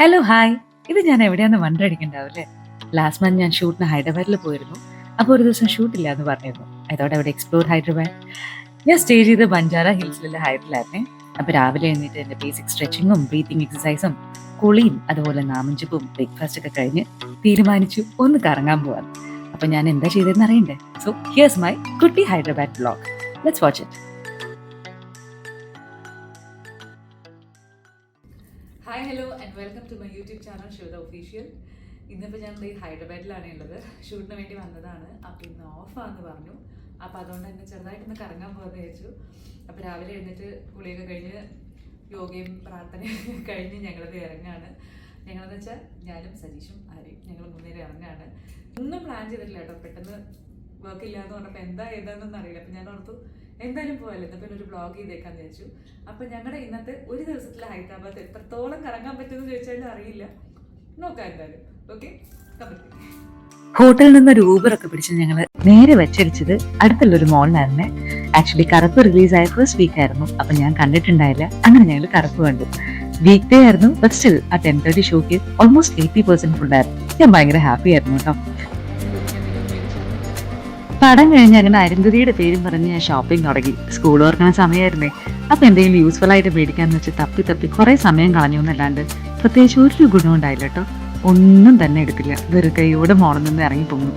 Hello hi. ഇത് ഞാൻ എവിടെയാന്ന് വണ്ടടിക്കണ്ടാവില്ലേ? ലാസ്റ്റ് മന്ത് ഞാൻ ഷൂട്ടിന് ഹൈദരാബാദിൽ പോയിരുന്നു. അപ്പോൾ ഒരു ദിവസം ഷൂട്ടില്ല എന്ന് പറഞ്ഞിരുന്നു. അതോടെ അവിടെ എക്സ്പ്ലോർ ഹൈദരാബാദ്. ഞാൻ സ്റ്റേ ചെയ്ത് ബഞ്ചാര ഹിൽസിലുള്ള ഹൈറ്റിലായിരുന്നേ. അപ്പോൾ രാവിലെ എഴുന്നേറ്റ് എൻ്റെ ബേസിക് സ്ട്രെച്ചിങ്ങും ബ്രീത്തിങ് എക്സസൈസും കുളിയും അതുപോലെ നാമഞ്ചുപ്പും ബ്രേക്ക്ഫാസ്റ്റ് ഒക്കെ കഴിഞ്ഞ് തീരുമാനിച്ചു ഒന്ന് കറങ്ങാൻ പോവാൻ. അപ്പോൾ ഞാൻ എന്താ ചെയ്തതെന്ന് അറിയണ്ടേ? സോ ഹിയർസ് മൈ കുട്ടി Hyderabad vlog. Let's watch it. Hi hello and welcome to my YouTube channel Shivada official. ഇന്നിപ്പോൾ ഞാൻ ഈ ഹൈദരാബാദിലാണ് ഉള്ളത്. ഷൂട്ടിന് വേണ്ടി വന്നതാണ്. അപ്പോൾ ഇന്ന് ഓഫാന്ന് പറഞ്ഞു. അപ്പോൾ അതുകൊണ്ട് തന്നെ ചെറുതായിട്ടൊന്ന് കറങ്ങാൻ പോകാമെന്ന് വിചാരിച്ചു. അപ്പോൾ രാവിലെ എഴുന്നേറ്റ് കുളിയൊക്കെ കഴിഞ്ഞ് യോഗയും പ്രാർത്ഥനയൊക്കെ കഴിഞ്ഞ് ഞങ്ങളത് ഇറങ്ങാണ്. ഞങ്ങളെന്ന് വെച്ചാൽ ഞാനും സജീഷും ആരെയും ഞങ്ങൾ മുന്നേറി ഇറങ്ങാണ്. ഒന്നും പ്ലാൻ ചെയ്തിട്ടില്ല കേട്ടോ. പെട്ടെന്ന് വർക്ക് ഇല്ലാന്ന് പറഞ്ഞപ്പോൾ എന്താ ഏതാണെന്നൊന്നും അറിയില്ല. അപ്പം ഞാൻ ഓർത്തു എന്തായാലും പോയല്ലോ, എന്നാൽ പിന്നെ ഒരു വ്ളോഗ് ചെയ്തേക്കാന്ന് വിചാരിച്ചു. അപ്പം ഞങ്ങളുടെ ഇന്നത്തെ ഒരു ദിവസത്തിൽ ഹൈദരാബാദ് എത്രത്തോളം കറങ്ങാൻ പറ്റുമെന്ന് ചോദിച്ചാലും അറിയില്ല. നോക്കാം എന്തായാലും. ഓക്കെ, ഹോട്ടലിൽ നിന്ന് ഒരു ഊബറൊക്കെ പിടിച്ച് ഞങ്ങൾ നേരെ വെച്ചടിച്ചത് അടുത്തുള്ളൊരു മോളിലായിരുന്നേ. ആക്ച്വലി കറുപ്പ് റിലീസായ ഫസ്റ്റ് വീക്ക് ആയിരുന്നു. അപ്പം ഞാൻ കണ്ടിട്ടുണ്ടായില്ല. അങ്ങനെ ഞങ്ങൾ കറുപ്പ് കണ്ടു. വീക്ക് ഡേ ആയിരുന്നു, ബട്ട് സ്റ്റിൽ ആ 10:30 ഷോക്ക് ഓൾമോസ്റ്റ് 80% ഫുള്ളായിരുന്നു. ഞാൻ ഭയങ്കര ഹാപ്പി ആയിരുന്നു കേട്ടോ. പടം കഴിഞ്ഞ് അങ്ങനെ അരുന്ധതിയുടെ പേരും പറഞ്ഞ് ഞാൻ ഷോപ്പിംഗ് തുടങ്ങി. സ്കൂൾ തുറക്കുന്ന സമയമായിരുന്നേ. അപ്പം എന്തെങ്കിലും യൂസ്ഫുൾ ആയിട്ട് മേടിക്കാന്ന് വെച്ച് തപ്പി കുറേ സമയം കളഞ്ഞു എന്നല്ലാണ്ട് പ്രത്യേകിച്ച് ഒരു ഗുണം ഉണ്ടായില്ല കേട്ടോ. ഒന്നും തന്നെ എടുത്തില്ല. വെറു കൈയോടെ മോളിൽ നിന്ന് ഇറങ്ങിപ്പോന്നു.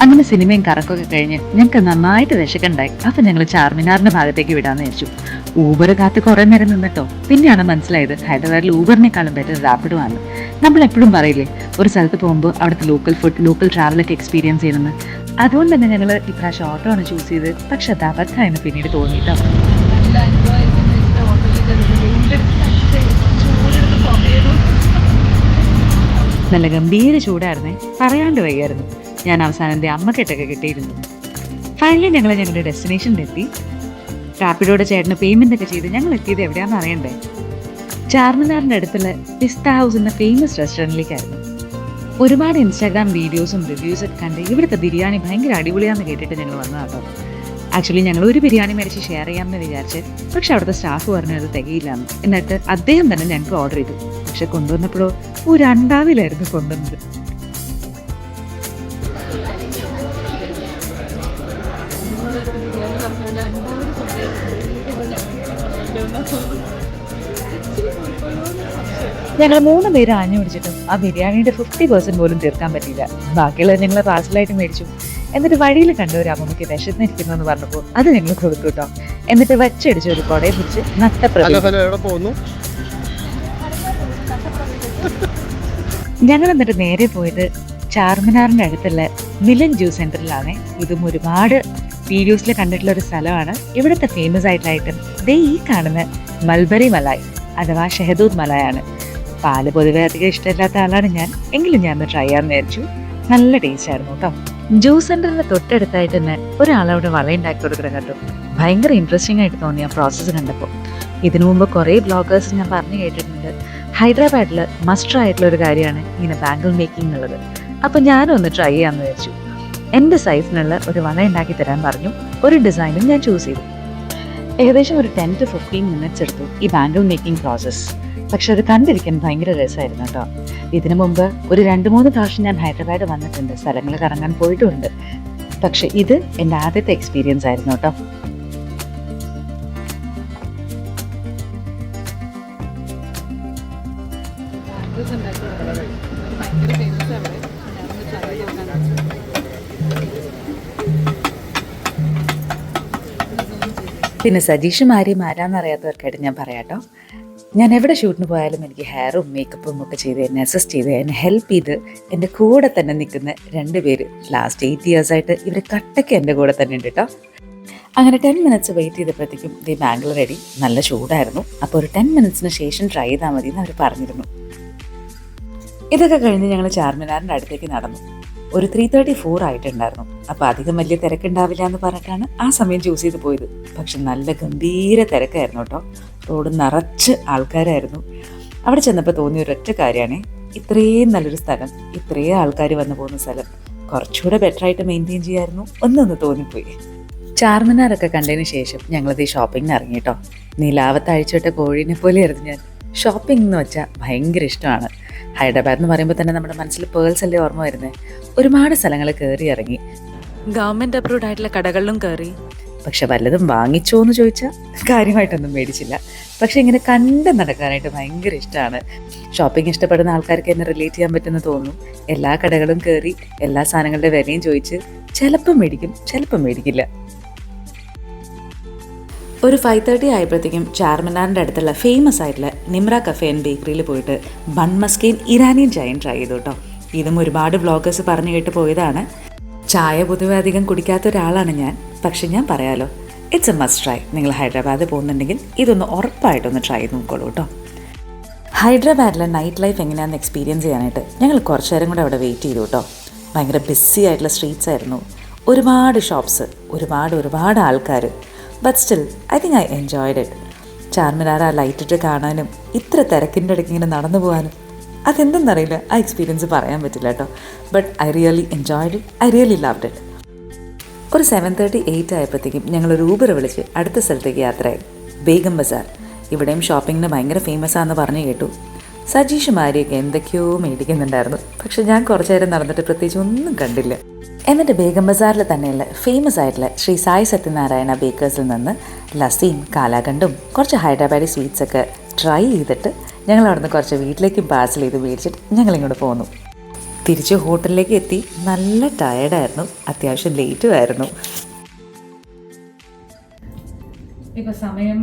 അങ്ങനെ സിനിമയും കറക്കൊക്കെ കഴിഞ്ഞ് ഞങ്ങൾക്ക് നന്നായിട്ട് വിശക്കുണ്ടായി. അപ്പം ഞങ്ങൾ ചാർമിനാറിന്റെ ഭാഗത്തേക്ക് വിടാന്ന് വിചാരിച്ചു. ഊബർ കാത്ത് കുറേ നേരം നിന്നിട്ടോ. പിന്നെയാണ് മനസ്സിലായത് ഹൈദരാബാദിൽ ഊബറിനേക്കാളും ബെറ്റർ റാപ്പിഡോ ആണ്. നമ്മൾ എപ്പോഴും പറയില്ലേ, ഒരു സ്ഥലത്ത് പോകുമ്പോൾ അവിടുത്തെ ലോക്കൽ ഫുഡ്, ലോക്കൽ ട്രാവലൊക്കെ എക്സ്പീരിയൻസ് ചെയ്യണമെന്ന്. അതുകൊണ്ട് തന്നെ ഞങ്ങൾ ഇപ്രാവശ്യം ഓട്ടോ ആണ് ചൂസ് ചെയ്ത്. പക്ഷെ അത് അബദ്ധമായിരുന്നു പിന്നീട് തോന്നിയിട്ടോ. നല്ല ഗംഭീര ചൂടായിരുന്നേ, പറയാണ്ട് വയ്യായിരുന്നു. ഞാൻ അവസാനം എൻ്റെ അമ്മക്കെട്ടൊക്കെ കിട്ടിയിരുന്നു. ഫൈനലി ഞങ്ങൾ ഞങ്ങളുടെ ഡെസ്റ്റിനേഷനിലെത്തി. റാപ്പിഡോയുടെ ചേട്ടന് പേയ്മെന്റ് ഒക്കെ ചെയ്ത് ഞങ്ങൾ എത്തിയത് എവിടെയാണെന്ന് അറിയണ്ടേ? ചാർമിനാറിൻ്റെ അടുത്തുള്ള പിസ്ത ഹൗസ് എന്ന ഫേമസ് റെസ്റ്റോറൻറ്റിലേക്കായിരുന്നു. ഒരുപാട് ഇൻസ്റ്റാഗ്രാം വീഡിയോസും റിവ്യൂസൊക്കെ കണ്ട് ഇവിടുത്തെ ബിരിയാണി ഭയങ്കര അടിപൊളിയാന്ന് കേട്ടിട്ട് ഞങ്ങൾ വന്നതാട്ടോ. ആക്ച്വലി ഞങ്ങൾ ഒരു ബിരിയാണി മേടിച്ച് ഷെയർ ചെയ്യാമെന്ന് വിചാരിച്ച്, പക്ഷെ അവിടുത്തെ സ്റ്റാഫ് പറഞ്ഞു അത് തികയില്ലാന്ന്. എന്നിട്ട് അദ്ദേഹം തന്നെ ഞങ്ങൾക്ക് ഓർഡർ ചെയ്തു. പക്ഷെ കൊണ്ടുവന്നപ്പോഴോ ഒരു അണ്ടാവിലായിരുന്നു കൊണ്ടുവന്നത്. ഞങ്ങൾ 3 പേര് ആഞ്ഞു പിടിച്ചിട്ടും ആ ബിരിയാണിയുടെ 50% പോലും തീർക്കാൻ പറ്റിയില്ല. ബാക്കിയുള്ളത് ഞങ്ങൾ പാർസലായിട്ട് മേടിച്ചു. എന്നിട്ട് വഴിയിൽ കണ്ട ഒരു അമ്മമ്മയ്ക്ക് വിശന്നിരിക്കുന്നു എന്ന് പറഞ്ഞപ്പോൾ അത് ഞങ്ങൾ കൊടുത്തു കേട്ടോ. എന്നിട്ട് വച്ചടിച്ച് ഒരു കൊടയെ പിടിച്ച് ഞങ്ങൾ എന്നിട്ട് നേരെ പോയത് ചാർമിനാറിന്റെ അടുത്തുള്ള മിലൻ ജ്യൂസ് സെന്ററിലാണ്. ഇതും ഒരുപാട് വീഡിയോസിൽ കണ്ടിട്ടുള്ള ഒരു സ്ഥലമാണ്. ഇവിടുത്തെ ഫേമസ് ആയിട്ടുള്ള ഐറ്റം ദേ ഈ കാണുന്ന മൽബറി മലായ് അഥവാ ഷഹദൂദ് മലായാണ്. പാല് പൊതുവെ അധികം ഇഷ്ടമില്ലാത്ത ആളാണ് ഞാൻ. എങ്കിലും ഞാൻ ഒന്ന് ട്രൈ ചെയ്യാമെന്ന് വിചാരിച്ചു. നല്ല ടേസ്റ്റ് ആയിരുന്നു കേട്ടോ. ജ്യൂസ് സെന്ററിന്റെ തൊട്ടടുത്തായിട്ട് തന്നെ ഒരാളവിടെ വളയുണ്ടാക്കി കൊടുക്കണം കേട്ടോ. ഭയങ്കര ഇൻട്രസ്റ്റിംഗ് ആയിട്ട് തോന്നി ആ പ്രോസസ്സ് കണ്ടപ്പോൾ. ഇതിനു മുമ്പ് കുറേ ബ്ലോഗേഴ്സ് ഞാൻ പറഞ്ഞു കേട്ടിട്ടുണ്ട്, ഹൈദരാബാദിൽ മസ്റ്റ് ആയിട്ടുള്ള ഒരു കാര്യമാണ് ഇങ്ങനെ ബാംഗിൾ മേക്കിംഗ് എന്നുള്ളത്. അപ്പം ഞാനും ഒന്ന് ട്രൈ ചെയ്യാമെന്ന് വിചാരിച്ചു. എൻ്റെ സൈസിനുള്ള ഒരു വള ഉണ്ടാക്കി തരാൻ പറഞ്ഞു. ഒരു ഡിസൈനും ഞാൻ ചൂസ് ചെയ്തു. ഏകദേശം ഒരു 10 to 15 minutes എടുത്തു ഈ ബാംഗിൾ മേക്കിംഗ് പ്രോസസ്സ്. പക്ഷെ അത് കണ്ടിരിക്കാൻ ഭയങ്കര രസമായിരുന്നു കേട്ടോ. ഇതിനു മുമ്പ് ഒരു 2-3 പ്രാവശ്യം ഞാൻ ഹൈദരാബാദ് വന്നിട്ടുണ്ട്, സ്ഥലങ്ങൾ കറങ്ങാൻ പോയിട്ടുമുണ്ട്. പക്ഷെ ഇത് എൻ്റെ ആദ്യത്തെ എക്സ്പീരിയൻസ് ആയിരുന്നു കേട്ടോ. പിന്നെ സജീഷും ആരെയും ആരാന്നറിയാത്തവർക്കായിട്ട് ഞാൻ പറയാട്ടോ, ഞാൻ എവിടെ ഷൂട്ടിന് പോയാലും എനിക്ക് ഹെയറും മേക്കപ്പും ഒക്കെ ചെയ്ത് എന്നെ അസിസ്റ്റ് ചെയ്ത് എന്നെ ഹെൽപ്പ് ചെയ്ത് എൻ്റെ കൂടെ തന്നെ നിൽക്കുന്ന 2 പേര്. ലാസ്റ്റ് 8 years ആയിട്ട് ഇവർ കട്ടയ്ക്ക് എൻ്റെ കൂടെ തന്നെ ഉണ്ട് കേട്ടോ. അങ്ങനെ 10 minutes വെയിറ്റ് ചെയ്തപ്പോഴത്തേക്കും ഈ ബാംഗിൾ റെഡി. നല്ല ചൂടായിരുന്നു. അപ്പോൾ ഒരു 10 minutesന് ശേഷം ട്രൈ ചെയ്താൽ മതി എന്ന് അവർ പറഞ്ഞിരുന്നു. ഇതൊക്കെ കഴിഞ്ഞ് ഞങ്ങൾ ചാർമിനാറിൻ്റെ അടുത്തേക്ക് നടന്നു. ഒരു 3:34 ആയിട്ടുണ്ടായിരുന്നു. അപ്പോൾ അധികം വലിയ തിരക്കുണ്ടാവില്ല എന്ന് പറഞ്ഞിട്ടാണ് ആ സമയം ചൂസ് ചെയ്ത് പോയത്. പക്ഷെ നല്ല ഗംഭീര തിരക്കായിരുന്നു കേട്ടോ. റോഡ് നിറച്ച് ആൾക്കാരായിരുന്നു. അവിടെ ചെന്നപ്പോൾ തോന്നിയ ഒരൊറ്റ കാര്യമാണ്, ഇത്രയും നല്ലൊരു സ്ഥലം, ഇത്രയും ആൾക്കാർ വന്നു പോകുന്ന സ്ഥലം കുറച്ചുകൂടെ ബെറ്ററായിട്ട് മെയിൻറ്റെയിൻ ചെയ്യാമായിരുന്നു ഒന്നൊന്ന് തോന്നിപ്പോയി. ചാർമിനാറൊക്കെ കണ്ടതിന് ശേഷം ഞങ്ങളത് ഈ ഷോപ്പിങ്ങിന് ഇറങ്ങി കേട്ടോ. നിലാവത്ത് അഴിച്ചുവിട്ട കോഴീനെ പോലെയായിരുന്നു ഞാൻ. ഷോപ്പിംഗ് എന്ന് വെച്ചാൽ ഭയങ്കര ഇഷ്ടമാണ്. ഹൈദരാബാദ് എന്ന് പറയുമ്പോൾ തന്നെ നമ്മുടെ മനസ്സിൽ പേൾസ് അല്ലേ ഓർമ്മ വരുന്നത്. ഒരുപാട് സ്ഥലങ്ങൾ കയറി ഇറങ്ങി, ഗവൺമെൻറ് അപ്രൂവ്ഡ് ആയിട്ടുള്ള കടകളിലും കയറി. പക്ഷെ വല്ലതും വാങ്ങിച്ചോ എന്ന് ചോദിച്ചാൽ കാര്യമായിട്ടൊന്നും മേടിച്ചില്ല. പക്ഷെ ഇങ്ങനെ കണ്ട് നടക്കാനായിട്ട് ഭയങ്കര ഇഷ്ടമാണ്. ഷോപ്പിംഗ് ഇഷ്ടപ്പെടുന്ന ആൾക്കാർക്ക് എന്നെ റിലേറ്റ് ചെയ്യാൻ പറ്റുമെന്ന് തോന്നുന്നു. എല്ലാ കടകളും കയറി എല്ലാ സാധനങ്ങളുടെ വിലയും ചോദിച്ച് ചിലപ്പം മേടിക്കും, ചിലപ്പം മേടിക്കില്ല. ഒരു 5:30 ആയപ്പോഴത്തേക്കും ചാർമിനാറിൻ്റെ അടുത്തുള്ള ഫേമസ് ആയിട്ടുള്ള നിമ്ര കഫേ ആൻഡ് ബേക്കറിയിൽ പോയിട്ട് ബൺ മസ്കീൻ ഇറാനിയൻ ചായയും ട്രൈ ചെയ്തു കേട്ടോ. ഇതും ഒരുപാട് വ്ളോഗേഴ്സ് പറഞ്ഞു കേട്ട് പോയതാണ്. ചായ പൊതുവെ അധികം കുടിക്കാത്ത ഒരാളാണ് ഞാൻ. പക്ഷെ ഞാൻ പറയാലോ, ഇറ്റ്സ് എ മസ്റ്റ് ട്രൈ. നിങ്ങൾ ഹൈദരാബാദ് പോകുന്നുണ്ടെങ്കിൽ ഇതൊന്ന് ഉറപ്പായിട്ടൊന്ന് ട്രൈ ചെയ്ത് നോക്കോളൂ കേട്ടോ. ഹൈദരാബാദിലെ നൈറ്റ് ലൈഫ് എങ്ങനെയാണെന്ന് എക്സ്പീരിയൻസ് ചെയ്യാനായിട്ട് ഞങ്ങൾ കുറച്ച് നേരം കൂടെ അവിടെ വെയിറ്റ് ചെയ്തു കേട്ടോ. ഭയങ്കര ബിസി ആയിട്ടുള്ള സ്ട്രീറ്റ്സ് ആയിരുന്നു, ഒരുപാട് ഷോപ്സ്, ഒരുപാട് ആൾക്കാർ. But still I think I enjoyed it. Charminar ആ ലൈറ്റിട്ട് കാണാനും ഇത്ര തിരക്കിൻ്റെ ഇടയ്ക്ക് ഇങ്ങനെ നടന്നു പോകാനും അതെന്തെന്നറിയില്ല, ആ എക്സ്പീരിയൻസ് പറയാൻ പറ്റില്ല കേട്ടോ. But I really enjoyed it, I really loved it. ഒരു 7:30, 8 ആയപ്പോഴത്തേക്കും ഞങ്ങളൊരു ഊബർ വിളിച്ച് അടുത്ത സ്ഥലത്തേക്ക് യാത്രയായി. ബേഗം ബസാർ. ഇവിടെയും ഷോപ്പിങ്ങിന് ഭയങ്കര ഫേമസ് ആണെന്ന് പറഞ്ഞു കേട്ടു. സജീഷുമാരിയൊക്കെ എന്തൊക്കെയോ മേടിക്കുന്നുണ്ടായിരുന്നു. പക്ഷെ ഞാൻ കുറച്ചു നേരം നടന്നിട്ട് പ്രത്യേകിച്ച് ഒന്നും കണ്ടില്ല. എന്നിട്ട് ബേഗം ബസാറിൽ തന്നെയുള്ള ഫേമസ് ആയിട്ടുള്ള ശ്രീ സായി സത്യനാരായണ ബേക്കേഴ്സിൽ നിന്ന് ലസ്സിയും കാലാകണ്ടും കുറച്ച് ഹൈദരാബാദി സ്വീറ്റ്സൊക്കെ ട്രൈ ചെയ്തിട്ട് ഞങ്ങൾ അവിടുന്ന് കുറച്ച് വീട്ടിലേക്കും പാഴ്സൽ ചെയ്ത് മേടിച്ചിട്ട് ഞങ്ങളിങ്ങോട്ട് പോന്നു. തിരിച്ച് ഹോട്ടലിലേക്ക് എത്തി. നല്ല ടയർഡായിരുന്നു, അത്യാവശ്യം ലേറ്റും ആയിരുന്നു. ഇപ്പം സമയം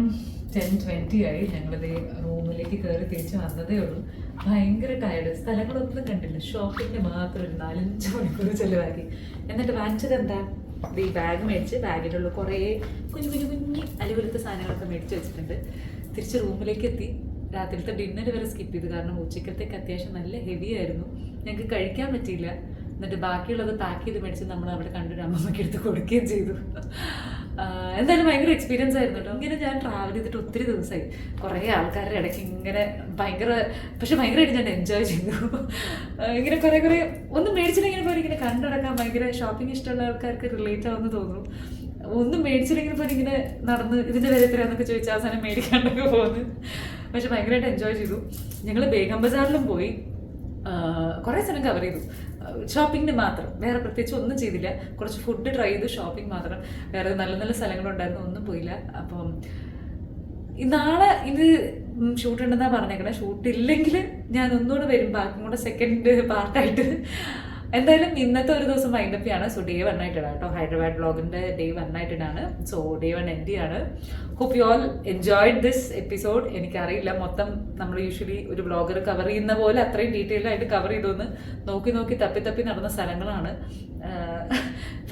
10:20 ആയി. ഞങ്ങളിത് റൂമിലേക്ക് കയറി തിരിച്ച് വന്നതേ ഉള്ളൂ. ഭയങ്കര ടയർഡ്, സ്ഥലങ്ങളൊന്നും കണ്ടില്ല. ഷോപ്പിങ്ങിന് മാത്രം ഒരു 4-5 മണിക്കൂർ ചിലവാക്കി. എന്നിട്ട് വാങ്ങിച്ചത് എന്താ, ഈ ബാഗ് മേടിച്ച് ബാഗിലുള്ള കുറേ കുഞ്ഞു അലുവലത്തെ സാധനങ്ങളൊക്കെ മേടിച്ച് വെച്ചിട്ടുണ്ട്. തിരിച്ച് റൂമിലേക്ക് എത്തി. രാത്രിയിലത്തെ ഡിന്നർ വരെ സ്കിപ്പ് ചെയ്തു, കാരണം ഉച്ചക്കത്തേക്ക് അത്യാവശ്യം നല്ല ഹെവി ആയിരുന്നു, ഞങ്ങൾക്ക് കഴിക്കാൻ പറ്റിയില്ല. എന്നിട്ട് ബാക്കിയുള്ളത് പാക്ക് ചെയ്ത് മേടിച്ച് നമ്മൾ അവിടെ കണ്ടൊരു അമ്മമ്മയ്ക്ക് എടുത്ത് കൊടുക്കുകയും ചെയ്തു. എന്തായാലും ഭയങ്കര എക്സ്പീരിയൻസ് ആയിരുന്നു കേട്ടോ. ഇങ്ങനെ ഞാൻ ട്രാവൽ ചെയ്തിട്ട് ഒത്തിരി ദിവസമായി. കുറേ ആൾക്കാരുടെ ഇടയ്ക്ക് ഇങ്ങനെ പക്ഷെ ഭയങ്കരമായിട്ട് ഞാൻ എൻജോയ് ചെയ്തു. ഇങ്ങനെ കുറേ ഒന്നും മേടിച്ചില്ലെങ്കിൽ പോലും ഇങ്ങനെ കണ്ടടക്കാൻ ഭയങ്കര ഷോപ്പിംഗ് ഇഷ്ടമുള്ള ആൾക്കാർക്ക് റിലേറ്റ് ആവുമെന്ന് തോന്നുന്നു. ഒന്നും മേടിച്ചില്ലെങ്കിൽ പോലും ഇങ്ങനെ നടന്ന് ഇതിൻ്റെ വില എത്രയാണെന്നൊക്കെ ചോദിച്ചാൽ അവസാനം മേടിക്കാണ്ടൊക്കെ പോകുന്നു. പക്ഷെ ഭയങ്കരമായിട്ട് എൻജോയ് ചെയ്തു. ഞങ്ങൾ ബേഗം ബസാറിലും പോയി കുറേ സ്ഥലം കവർ ചെയ്തു. ഷോപ്പിങ്ങിന് മാത്രം, വേറെ പ്രത്യേകിച്ച് ഒന്നും ചെയ്തില്ല. കുറച്ച് ഫുഡ് ട്രൈ ചെയ്തു, ഷോപ്പിംഗ് മാത്രം. വേറെ നല്ല നല്ല സ്ഥലങ്ങളുണ്ടായിരുന്നു, ഒന്നും പോയില്ല. അപ്പം നാളെ ഇത് ഷൂട്ട് ഉണ്ടെന്നാണ് പറഞ്ഞേക്കണേ. ഷൂട്ടില്ലെങ്കിൽ ഞാൻ ഒന്നുകൂടെ വരും, ബാക്കി കൂടെ സെക്കൻഡ് പാർട്ടായിട്ട്. എന്തായാലും ഇന്നത്തെ ഒരു ദിവസം വൈൻഡപ്പ് ആണ്. സോ ഡേ 1 ആയിട്ടാണ് കേട്ടോ. ഹൈദരാബാദ് വ്ളോഗിൻ്റെ ഡേ 1 ആയിട്ടാണ്. സോ ഡേ 1 എൻഡ് ചെയ്യാണ്. Hope you all enjoyed this episode. എനിക്കറിയില്ല മൊത്തം നമ്മൾ യൂഷ്വലി ഒരു വ്ളോഗർ കവർ ചെയ്യുന്ന പോലെ അത്രയും ഡീറ്റെയിൽ ആയിട്ട് കവർ ചെയ്തോന്ന് നോക്കി തപ്പി നടന്ന സ്ഥലങ്ങളാണ്.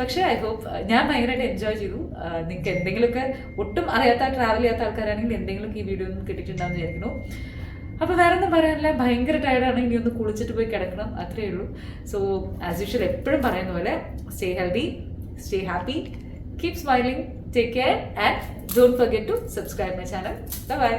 പക്ഷേ ഐ ഹോപ്പ് ഞാൻ ഭയങ്കരമായിട്ട് എൻജോയ് ചെയ്തു. നിങ്ങൾക്ക് എന്തെങ്കിലുമൊക്കെ ഒട്ടും അറിയാത്ത ട്രാവൽ ചെയ്യാത്ത ആൾക്കാരാണെങ്കിൽ എന്തെങ്കിലും ഈ വീഡിയോ ഒന്നും കിട്ടിയിട്ടുണ്ടാകുന്ന വിചാരിക്കുന്നു. അപ്പോൾ വേറെ ഒന്നും പറയാനില്ല, ഭയങ്കര ടയർഡാണ്. ഇനി ഒന്ന് കുളിച്ചിട്ട് പോയി കിടക്കണം, അത്രയേ ഉള്ളൂ. സോ ആസ് യൂഷ്വൽ എപ്പോഴും പറയുന്ന പോലെ stay healthy, stay happy, keep smiling, take care and don't forget to subscribe my channel. By.